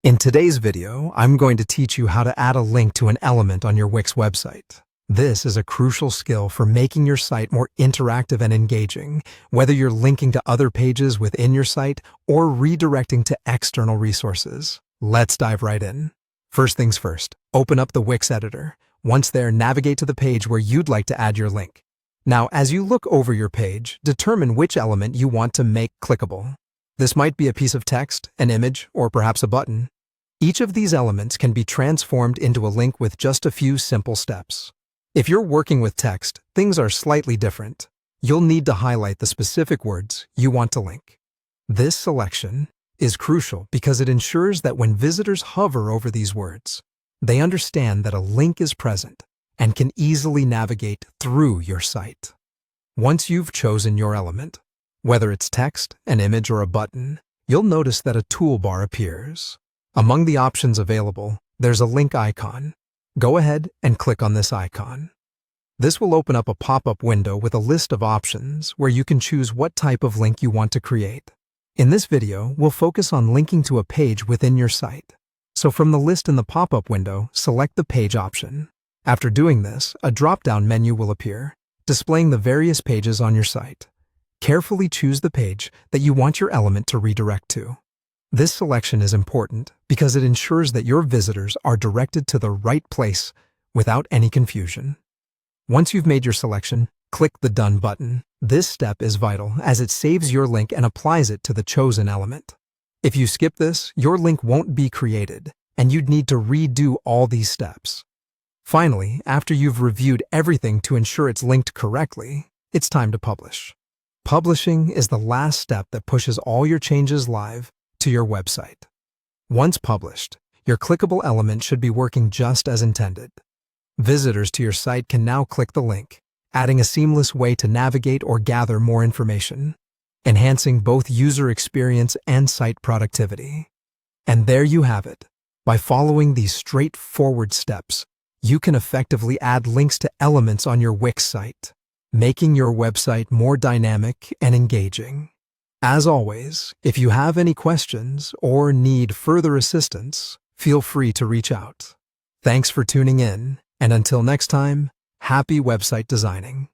In today's video, I'm going to teach you how to add a link to an element on your Wix website. This is a crucial skill for making your site more interactive and engaging, whether you're linking to other pages within your site or redirecting to external resources. Let's dive right in. First things first, open up the Wix editor. Once there, navigate to the page where you'd like to add your link. Now, as you look over your page, determine which element you want to make clickable. This might be a piece of text, an image, or perhaps a button. Each of these elements can be transformed into a link with just a few simple steps. If you're working with text, things are slightly different. You'll need to highlight the specific words you want to link. This selection is crucial because it ensures that when visitors hover over these words, they understand that a link is present and can easily navigate through your site. Once you've chosen your element, whether it's text, an image, or a button, you'll notice that a toolbar appears. Among the options available, there's a link icon. Go ahead and click on this icon. This will open up a pop-up window with a list of options where you can choose what type of link you want to create. In this video, we'll focus on linking to a page within your site. So from the list in the pop-up window, select the page option. After doing this, a drop-down menu will appear, displaying the various pages on your site. Carefully choose the page that you want your element to redirect to. This selection is important because it ensures that your visitors are directed to the right place without any confusion. Once you've made your selection, click the Done button. This step is vital as it saves your link and applies it to the chosen element. If you skip this, your link won't be created, and you'd need to redo all these steps. Finally, after you've reviewed everything to ensure it's linked correctly, it's time to publish. Publishing is the last step that pushes all your changes live to your website. Once published, your clickable element should be working just as intended. Visitors to your site can now click the link, adding a seamless way to navigate or gather more information, enhancing both user experience and site productivity. And there you have it. By following these straightforward steps, you can effectively add links to elements on your Wix site, making your website more dynamic and engaging. As always, if you have any questions or need further assistance, feel free to reach out. Thanks for tuning in, and until next time, happy website designing.